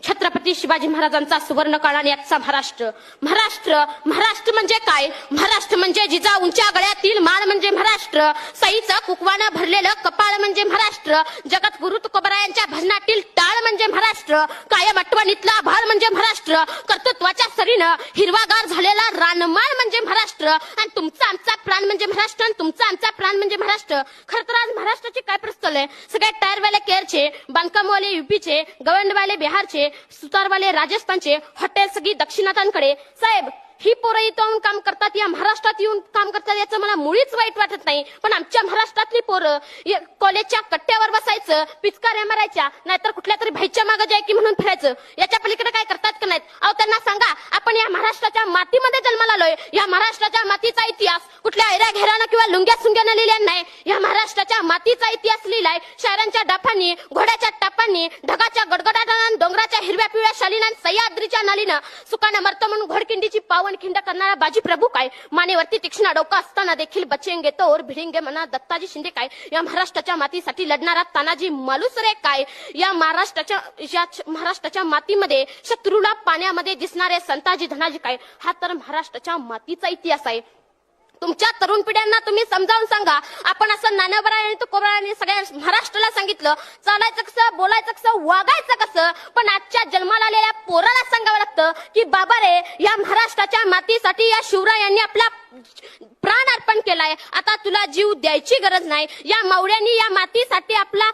छत्रपती शिवाजी महाराजांचा सुवर्ण काळ आणि आजचा महाराष्ट्र महाराष्ट्र महाराष्ट्र म्हणजे काय? महाराष्ट्र म्हणजे जिजा उंच्या गळ्यातील माळ म्हणजे महाराष्ट्र, सईचं कुकवानं भरलेलं कपाळ म्हणजे महाराष्ट्र, जगत गुरु तुकोबरायांच्या भजनातील टाळ म्हणजे महाराष्ट्र, कायम आठवणीतला भाळ म्हणजे महाराष्ट्र, कर्तृत्वाच्या सरीनं हिरवागार झालेला रानमाळ म्हणजे महाराष्ट्र, आणि तुमचा आमचा प्राण म्हणजे महाराष्ट्र, आणि तुमचा आमचा प्राण म्हणजे महाराष्ट्र. खरं तर आज महाराष्ट्राची काय परिस्थिती आहे? सगळे टायरवाले केरळचे, बांधकामवाले युपीचे, गवंडवाले बिहारचे, सुतारवाले राजस्थानचे, हॉटेल सगळी दक्षिणातांकडे. साहेब, ही पोरं इथं काम करतात, या महाराष्ट्रात येऊन काम करतात, याचं मला मुळीच वाईट वाटत नाही. पण आमच्या महाराष्ट्रातली पोरं कॉलेजच्या कट्ट्यावर बसायचं, पिचकाऱ्या मारायच्या, नाहीतर कुठल्या तरी भाईच्या मागे जाय की म्हणून फिरायचं. याच्या पलीकडे काय करतात का नाहीत? अहो, त्यांना सांगा, आपण या महाराष्ट्राच्या मातीमध्ये जन्माला आलोय. या महाराष्ट्राच्या मातीचा इतिहास कुठल्या ऐऱ्या घेरानं किंवा लुंग्या सुंग्यानं लिहिलेला नाही. या महाराष्ट्राच्या मातीचा इतिहास लिहिलाय शायरांच्या डाफांनी, घोड्याच्या टापांनी, ढगाच्या गडगडाटानं, डोंगराच्या हिरव्या पिवळ्या शालीनं, सह्याद्रीच्या नालीनं, सुकानं मरतं म्हणून घोडकिंडीची पावन खिंड करणारा बाजी प्रभू काय? मानेवरती तीक्ष्ण डोका असताना देखील बचेंगे तो और भिडेंगे म्हणा दत्ताजी शिंदे काय? या महाराष्ट्राच्या मातीसाठी लढणारा तानाजी मालुसरे काय? या महाराष्ट्राच्या मातीमध्ये शत्रूला पाण्यामध्ये दिसणारे संताजी धनाजी काय? हा तर महाराष्ट्राच्या मातीचा इतिहास आहे. तुमच्या तरुण पिढ्यांना तुम्ही समजावून सांगा. आपण असं नानबरा आणि तुकोबरायांनी सगळ्या महाराष्ट्राला सांगितलं चालायचं कसं, बोलायचं कसं, वागायचं कसं, पण आजच्या जन्माला आलेल्या पोराला सांगावं लागतं की बाबा रे, या महाराष्ट्राच्या मातीसाठी या शिवरायांनी आपला प्राण अर्पण केलाय. आता तुला जीव द्यायची गरज नाही. या मावळ्यांनी या मातीसाठी आपला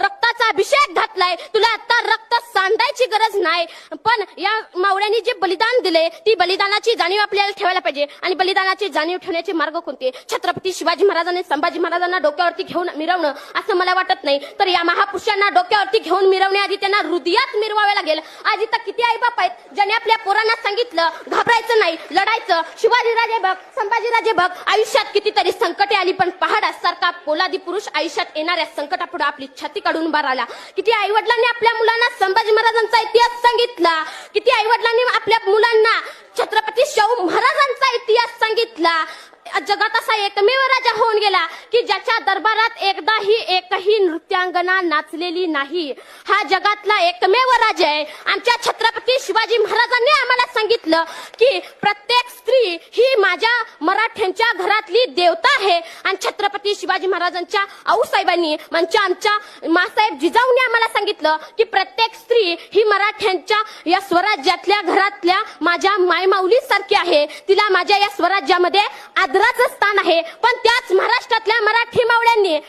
रक्ताचा अभिषेक घातलाय. तुला आता रक्त सांडायची गरज नाही. पण या मावळ्यांनी जे बलिदान दिले, ती बलिदानाची जाणीव आपल्याला ठेवायला पाहिजे. आणि बलिदानाची जाणीव ठेवण्याचे मार्ग कोणते? छत्रपती शिवाजी महाराजांनी संभाजी महाराजांना डोक्यावरती घेऊन मिरवणं असं मला वाटत नाही. तर या महापुरुषांना डोक्यावरती घेऊन मिरवण्याआधी त्यांना हृदयात मिरवावे लागेल. आज इथं किती आईबाप आहेत ज्यांनी आपल्या पोरांना सांगितलं घाबरायचं नाही, लढायचं. शिवाजीराजे बघ, संभाजीराजे बघ, आयुष्यात कितीतरी संकटे आली, पण पहाडासारखा पोलादी पुरुष आयुष्यात येणाऱ्या संकटापुढे आपली छाती काढून उभा राहिला. किती आईवडिलांनी आपल्या मुलांना संभाजी महाराजांचा इतिहास सांगितला, किती आईवडिलांनी आपल्या मुलांना छत्रपती शाहू महाराजांचा इतिहास सांगितला. जगात असा एकमेव राजा होऊन गेला की ज्याच्या दरबारात एकही नृत्यांगना नाचलेली नाही. हा जगातला एकमेव राजा आहे. आमच्या छत्रपती शिवाजी महाराजांनी आम्हाला सांगितलं की प्रत्येक स्त्री ही माझ्या मराठ्यांच्या घरातली देवता आहे. आणि छत्रपती शिवाजी महाराजांच्या आऊसाहेबांनी म्हणजे आमच्या मासाहेब जिजाऊंनी आम्हाला सांगितलं की प्रत्येक स्त्री ही मराठ्यांच्या या स्वराज्यातल्या घरातल्या माझ्या मायमाऊली सारखी आहे. तिला माझ्या या स्वराज्यामध्ये आदराचं स्थान आहे. पण त्याच महाराष्ट्रातल्या मराठी मावळ्यांनी